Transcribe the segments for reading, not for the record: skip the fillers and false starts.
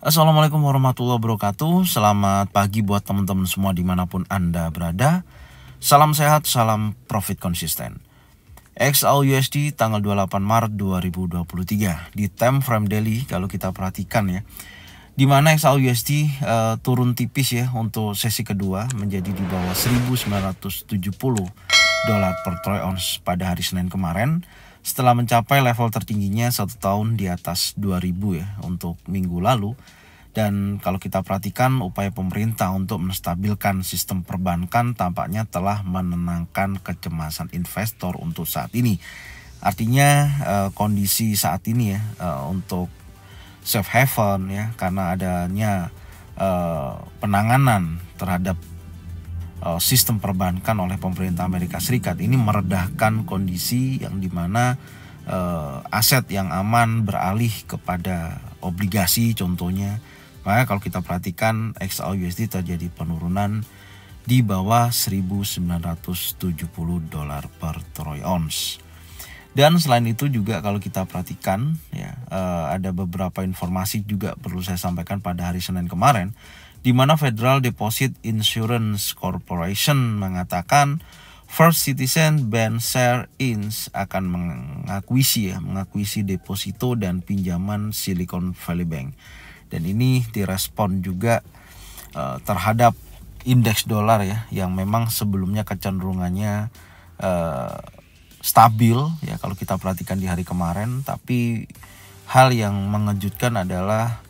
Assalamualaikum warahmatullahi wabarakatuh. Selamat pagi buat teman-teman semua dimanapun Anda berada. Salam sehat, salam profit konsisten. XAUUSD tanggal 28 Maret 2023 di time frame daily kalau kita perhatikan ya, di mana XAUUSD turun tipis ya untuk sesi kedua menjadi di bawah 1970 dolar per troy ounce pada hari Senin kemarin, setelah mencapai level tertingginya satu tahun di atas 2000 ya untuk minggu lalu. Dan kalau kita perhatikan, upaya pemerintah untuk menstabilkan sistem perbankan tampaknya telah menenangkan kecemasan investor untuk saat ini. Artinya kondisi saat ini ya untuk safe haven ya, karena adanya penanganan terhadap sistem perbankan oleh pemerintah Amerika Serikat ini meredahkan kondisi yang dimana aset yang aman beralih kepada obligasi contohnya. Maka kalau kita perhatikan XAUUSD terjadi penurunan di bawah 1970 dolar per troy ounce. Dan selain itu juga kalau kita perhatikan ya, ada beberapa informasi juga perlu saya sampaikan pada hari Senin kemarin, di mana Federal Deposit Insurance Corporation mengatakan First Citizen Bancshares Inc. akan mengakuisi deposito dan pinjaman Silicon Valley Bank. Dan ini direspon juga terhadap indeks dolar ya, yang memang sebelumnya kecenderungannya stabil ya kalau kita perhatikan di hari kemarin. Tapi hal yang mengejutkan adalah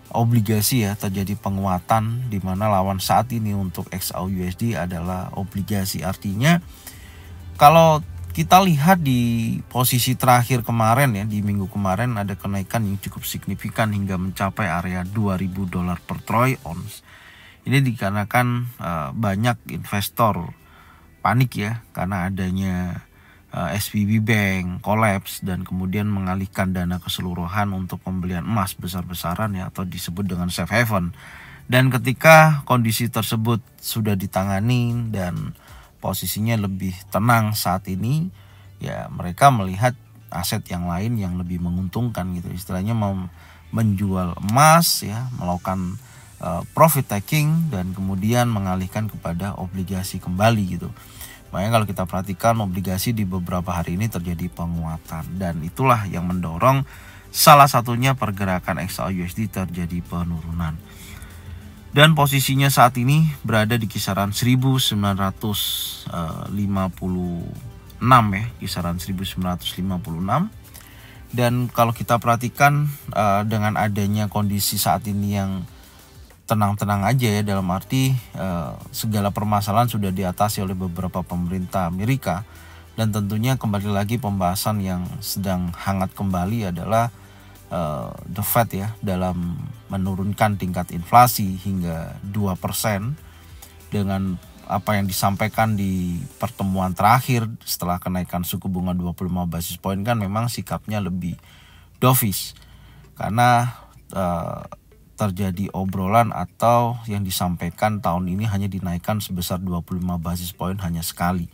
obligasi ya, terjadi penguatan di mana lawan saat ini untuk XAUUSD adalah obligasi. Artinya kalau kita lihat di posisi terakhir kemarin ya, di minggu kemarin ada kenaikan yang cukup signifikan hingga mencapai area 2000 dolar per troy ounce. Ini dikarenakan banyak investor panik ya karena adanya SVB Bank collapse dan kemudian mengalihkan dana keseluruhan untuk pembelian emas besar-besaran ya, atau disebut dengan safe haven. Dan ketika kondisi tersebut sudah ditangani dan posisinya lebih tenang saat ini ya, mereka melihat aset yang lain yang lebih menguntungkan gitu, istilahnya menjual emas ya, melakukan profit taking dan kemudian mengalihkan kepada obligasi kembali gitu. Makanya kalau kita perhatikan obligasi di beberapa hari ini terjadi penguatan, dan itulah yang mendorong salah satunya pergerakan XAUUSD terjadi penurunan. Dan posisinya saat ini berada di kisaran 1956 ya, kisaran 1956. Dan kalau kita perhatikan dengan adanya kondisi saat ini yang tenang-tenang aja ya, dalam arti segala permasalahan sudah diatasi oleh beberapa pemerintah Amerika. Dan tentunya kembali lagi pembahasan yang sedang hangat kembali adalah The Fed ya, dalam menurunkan tingkat inflasi hingga 2% dengan apa yang disampaikan di pertemuan terakhir setelah kenaikan suku bunga 25 basis point. Kan memang sikapnya lebih dovish karena terjadi obrolan atau yang disampaikan tahun ini hanya dinaikkan sebesar 25 basis point hanya sekali.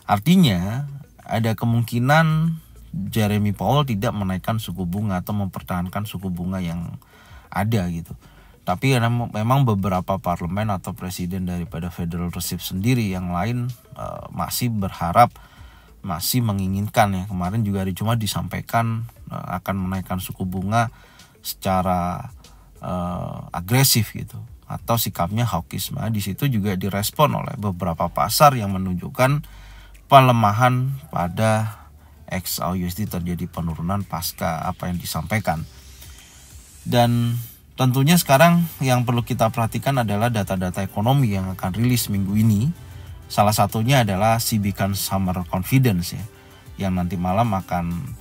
Artinya ada kemungkinan Jeremy Powell tidak menaikkan suku bunga atau mempertahankan suku bunga yang ada gitu. Tapi memang beberapa parlemen atau presiden daripada Federal Reserve sendiri yang lain masih berharap, masih menginginkan ya. Kemarin juga hari Jumat disampaikan akan menaikkan suku bunga secara agresif gitu, atau sikapnya hawkish. Di situ juga direspon oleh beberapa pasar yang menunjukkan pelemahan pada XAUUSD, terjadi penurunan pasca apa yang disampaikan. Dan tentunya sekarang yang perlu kita perhatikan adalah data-data ekonomi yang akan rilis minggu ini. Salah satunya adalah CB Consumer Confidence ya, yang nanti malam akan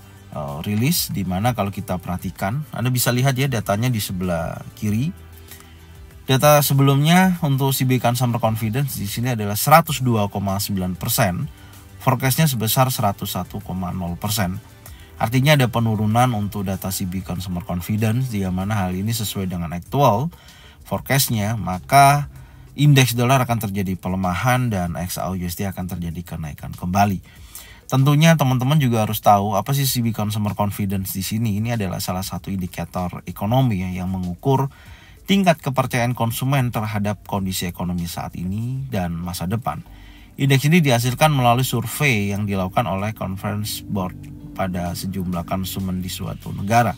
rilis, di mana kalau kita perhatikan, Anda bisa lihat ya datanya di sebelah kiri. Data sebelumnya untuk CB Consumer Confidence di sini adalah 102,9%, forecastnya sebesar 101,0%. Artinya ada penurunan untuk data CB Consumer Confidence, di mana hal ini sesuai dengan actual forecastnya, maka indeks dolar akan terjadi pelemahan dan XAUUSD akan terjadi kenaikan kembali. Tentunya teman-teman juga harus tahu apa sih CB Consumer Confidence di sini. Ini adalah salah satu indikator ekonomi ya, yang mengukur tingkat kepercayaan konsumen terhadap kondisi ekonomi saat ini dan masa depan. Indeks ini dihasilkan melalui survei yang dilakukan oleh Conference Board pada sejumlah konsumen di suatu negara.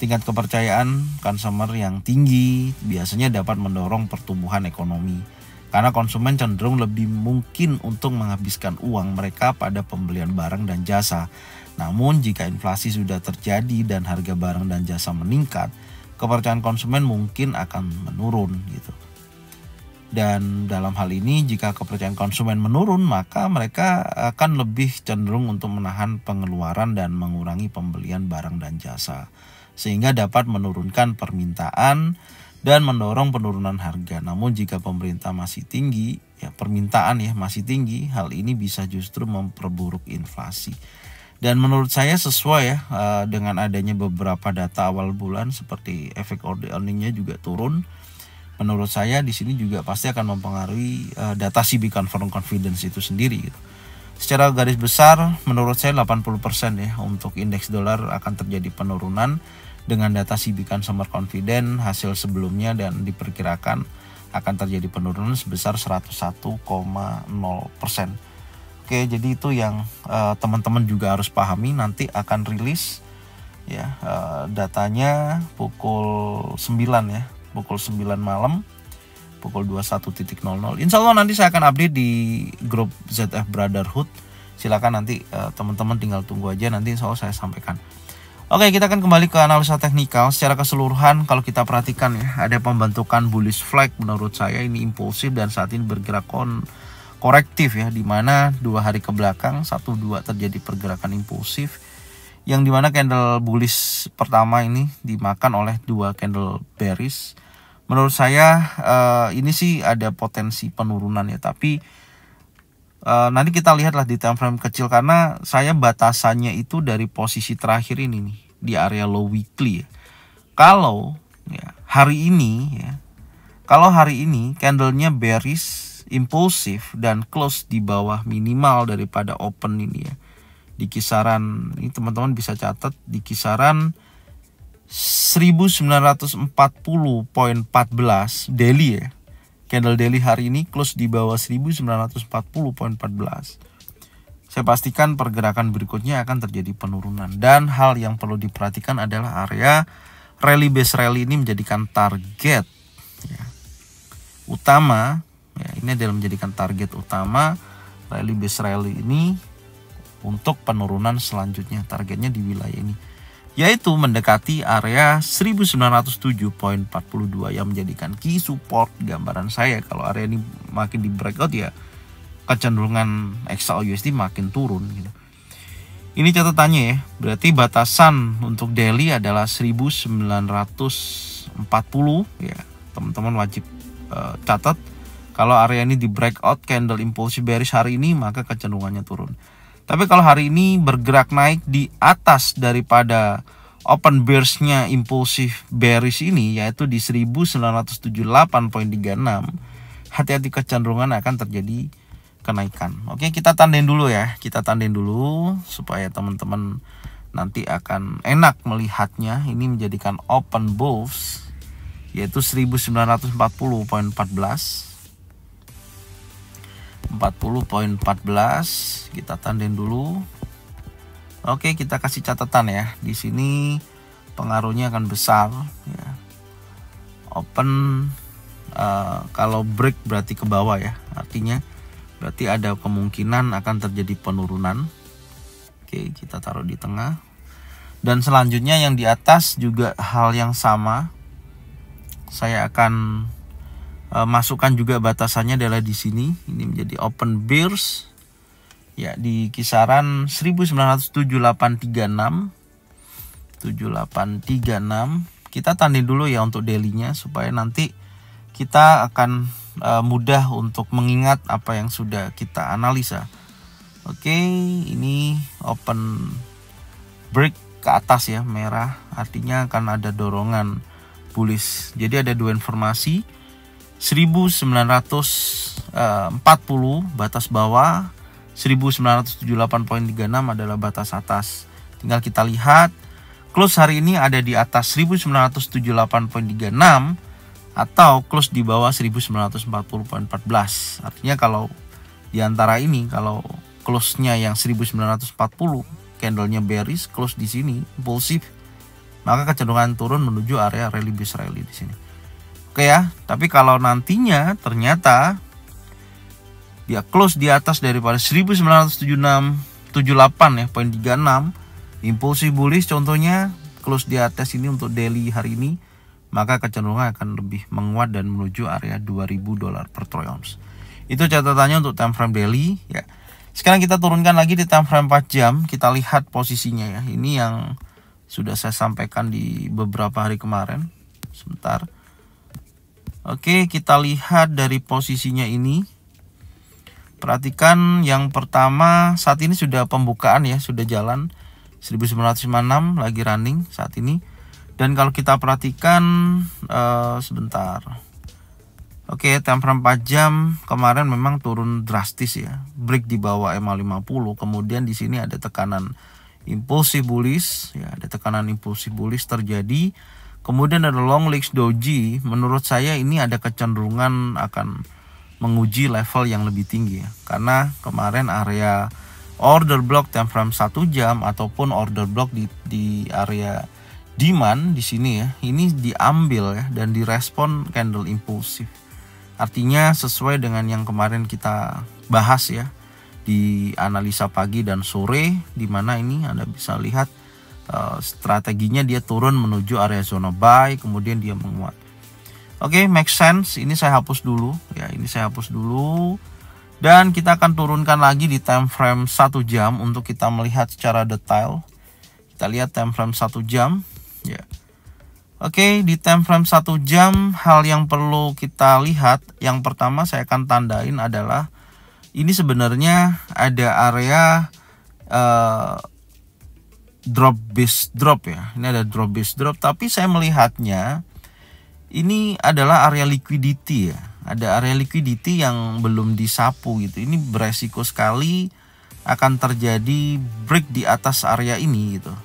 Tingkat kepercayaan konsumer yang tinggi biasanya dapat mendorong pertumbuhan ekonomi, karena konsumen cenderung lebih mungkin untuk menghabiskan uang mereka pada pembelian barang dan jasa. Namun jika inflasi sudah terjadi dan harga barang dan jasa meningkat, kepercayaan konsumen mungkin akan menurun gitu. Dan dalam hal ini jika kepercayaan konsumen menurun, maka mereka akan lebih cenderung untuk menahan pengeluaran dan mengurangi pembelian barang dan jasa, sehingga dapat menurunkan permintaan dan mendorong penurunan harga. Namun jika pemerintah masih tinggi, permintaan masih tinggi, hal ini bisa justru memperburuk inflasi. Dan menurut saya sesuai dengan adanya beberapa data awal bulan seperti efek order earningnya juga turun. Menurut saya di sini juga pasti akan mempengaruhi data CB Consumer Confidence itu sendiri gitu. Secara garis besar menurut saya 80% untuk indeks dolar akan terjadi penurunan dengan data CB Consumer Confidence hasil sebelumnya, dan diperkirakan akan terjadi penurunan sebesar 101,0%. Oke, jadi itu yang teman-teman juga harus pahami. Nanti akan rilis datanya pukul 9 pukul 9 malam, pukul 21.00. Insya Allah nanti saya akan update di grup ZF Brotherhood. Silakan nanti teman-teman tinggal tunggu aja, nanti insya Allah saya sampaikan. Oke, kita akan kembali ke analisa teknikal. Secara keseluruhan kalau kita perhatikan ada pembentukan bullish flag. Menurut saya ini impulsif dan saat ini bergerak korektif di mana 2 hari ke belakang 1-2 terjadi pergerakan impulsif, yang dimana candle bullish pertama ini dimakan oleh 2 candle bearish. Menurut saya ini sih ada potensi penurunan tapi nanti kita lihatlah di time frame kecil, karena saya batasannya itu dari posisi terakhir ini nih di area low weekly. Kalau hari ini kalau hari ini candlenya bearish, impulsif dan close di bawah minimal daripada open ini di kisaran ini, teman-teman bisa catat di kisaran 1940.14 daily Candle daily hari ini close di bawah 1940.14. Saya pastikan pergerakan berikutnya akan terjadi penurunan. Dan hal yang perlu diperhatikan adalah area rally base rally ini menjadikan target utama. Ini adalah menjadikan target utama rally base rally ini untuk penurunan selanjutnya. Targetnya di wilayah ini, yaitu mendekati area 1907.42 yang menjadikan key support gambaran saya. Kalau area ini makin di breakout kecenderungan XAUUSD makin turun gitu. Ini catatannya berarti batasan untuk daily adalah 1940 teman-teman wajib catat. Kalau area ini di breakout candle impulsif bearish hari ini, maka kecenderungannya turun. Tapi kalau hari ini bergerak naik di atas daripada open bearish-nya impulsif bearish ini, yaitu di 1978.36, hati-hati kecenderungan akan terjadi kenaikan. Oke, kita tandain dulu kita tandain dulu supaya teman-teman nanti akan enak melihatnya. Ini menjadikan open bulls yaitu 1940.14. 40.14 kita tandain dulu. Oke, kita kasih catatan di sini pengaruhnya akan besar Open kalau break berarti ke bawah artinya berarti ada kemungkinan akan terjadi penurunan. Oke, kita taruh di tengah. Dan selanjutnya yang di atas juga hal yang sama. Saya akan masukkan juga batasannya adalah di sini. Ini menjadi open bearish di kisaran 1978.36. Kita tandain dulu untuk daily-nya supaya nanti kita akan mudah untuk mengingat apa yang sudah kita analisa. Oke, ini open break ke atas merah, artinya akan ada dorongan bullish. Jadi ada 2 informasi. 1940 batas bawah 1978.36 adalah batas atas. Tinggal kita lihat close hari ini ada di atas 1978.36 atau close di bawah 1940.14. Artinya kalau di antara ini, kalau close-nya yang 1940, candlenya bearish, close di sini impulsif, maka kecenderungan turun menuju area rally base rally di sini. Oke ya, tapi kalau nantinya ternyata dia close di atas daripada 1978 ya, poin 36, impulsif bullish contohnya close di atas ini untuk daily hari ini, maka kecenderungan akan lebih menguat dan menuju area $2.000 per troy ounce. Itu catatannya untuk time frame daily ya. Sekarang kita turunkan lagi di time frame 4 jam, kita lihat posisinya ya. Ini yang sudah saya sampaikan di beberapa hari kemarin. Sebentar. Oke, kita lihat dari posisinya ini. Perhatikan yang pertama, saat ini sudah pembukaan ya, sudah jalan 1956 lagi running saat ini. Dan kalau kita perhatikan sebentar. Oke, time frame 4 jam kemarin memang turun drastis ya. Break di bawah MA50, kemudian di sini ada tekanan impulsif bullish ya, ada tekanan impulsif bullish terjadi. Kemudian ada long legs doji. Menurut saya ini ada kecenderungan akan menguji level yang lebih tinggi ya. Karena kemarin area order block time frame 1 jam ataupun order block di area demand di sini ya, ini diambil ya dan direspon candle impulsif. Artinya sesuai dengan yang kemarin kita bahas ya di analisa pagi dan sore, di mana ini Anda bisa lihat strateginya dia turun menuju area zona buy, kemudian dia menguat. Oke, make sense. Ini saya hapus dulu ya, ini saya hapus dulu. Dan kita akan turunkan lagi di time frame 1 jam untuk kita melihat secara detail. Kita lihat time frame 1 jam ya. Oke, di time frame 1 jam hal yang perlu kita lihat, yang pertama saya akan tandain adalah ini sebenarnya ada area drop base drop ya. Ini ada drop base drop, tapi saya melihatnya ini adalah area liquidity ya. Ada area liquidity yang belum disapu gitu. Ini beresiko sekali akan terjadi break di atas area ini gitu.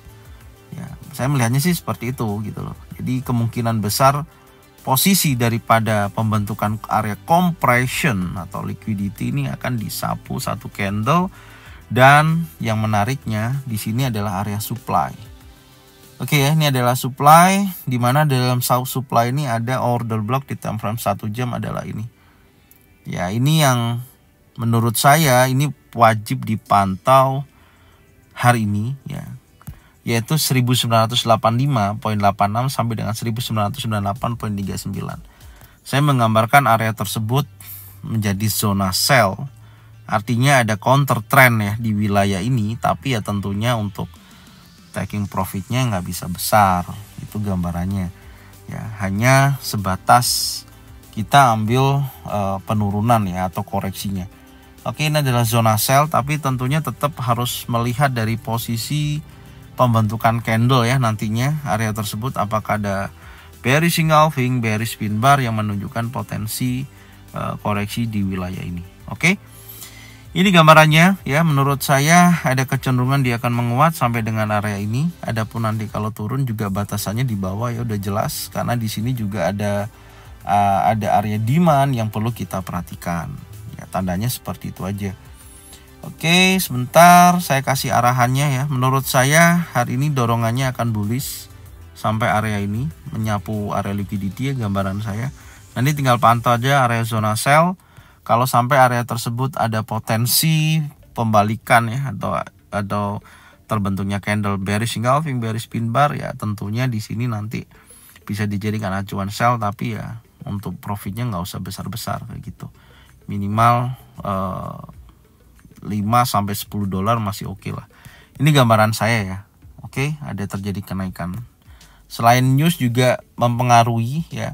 Ya, saya melihatnya sih seperti itu gitu loh. Jadi kemungkinan besar posisi daripada pembentukan area compression atau liquidity ini akan disapu satu candle, dan yang menariknya di sini adalah area supply. Oke ya, ini adalah supply, di mana dalam supply ini ada order block di time frame 1 jam adalah ini. Ya, ini yang menurut saya ini wajib dipantau hari ini ya. Yaitu 1985.86 sampai dengan 1998.39. Saya menggambarkan area tersebut menjadi zona sell. Artinya ada counter trend ya di wilayah ini, tapi ya tentunya untuk taking profitnya nggak bisa besar, itu gambarannya ya, hanya sebatas kita ambil penurunan ya atau koreksinya. Oke, ini adalah zona sell, tapi tentunya tetap harus melihat dari posisi pembentukan candle ya nantinya area tersebut apakah ada bearish engulfing, bearish pin bar yang menunjukkan potensi koreksi di wilayah ini. Oke. Ini gambarannya ya, menurut saya ada kecenderungan dia akan menguat sampai dengan area ini. Adapun nanti kalau turun juga batasannya di bawah ya udah jelas, karena di sini juga ada area demand yang perlu kita perhatikan. Ya, tandanya seperti itu aja. Oke, sebentar saya kasih arahannya ya. Menurut saya hari ini dorongannya akan bullish sampai area ini, menyapu area liquidity ya gambaran saya. Nanti tinggal pantau aja area zona sell. Kalau sampai area tersebut ada potensi pembalikan ya atau terbentuknya candle bearish engulfing, bearish pin bar ya, tentunya di sini nanti bisa dijadikan acuan sell, tapi ya untuk profitnya nggak usah besar-besar kayak gitu. Minimal 5 sampai 10 dolar masih oke lah. Ini gambaran saya ya. Oke, ada terjadi kenaikan. Selain news juga mempengaruhi ya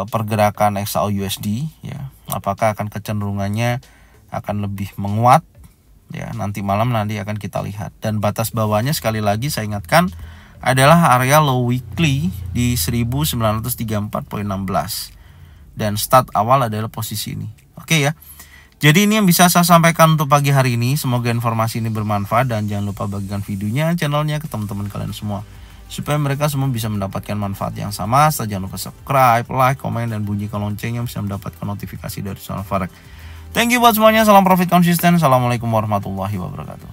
pergerakan XAU USD ya. Apakah akan kecenderungannya akan lebih menguat ya, nanti malam nanti akan kita lihat. Dan batas bawahnya sekali lagi saya ingatkan adalah area low weekly di 1934.16 dan start awal adalah posisi ini. Oke ya. Jadi ini yang bisa saya sampaikan untuk pagi hari ini. Semoga informasi ini bermanfaat dan jangan lupa bagikan videonya, channelnya ke teman-teman kalian semua, supaya mereka semua bisa mendapatkan manfaat yang sama. Jangan lupa subscribe, like, komen, dan bunyikan loncengnya bisa mendapatkan notifikasi dari channel Forex. Thank you buat semuanya. Salam profit konsisten. Assalamualaikum warahmatullahi wabarakatuh.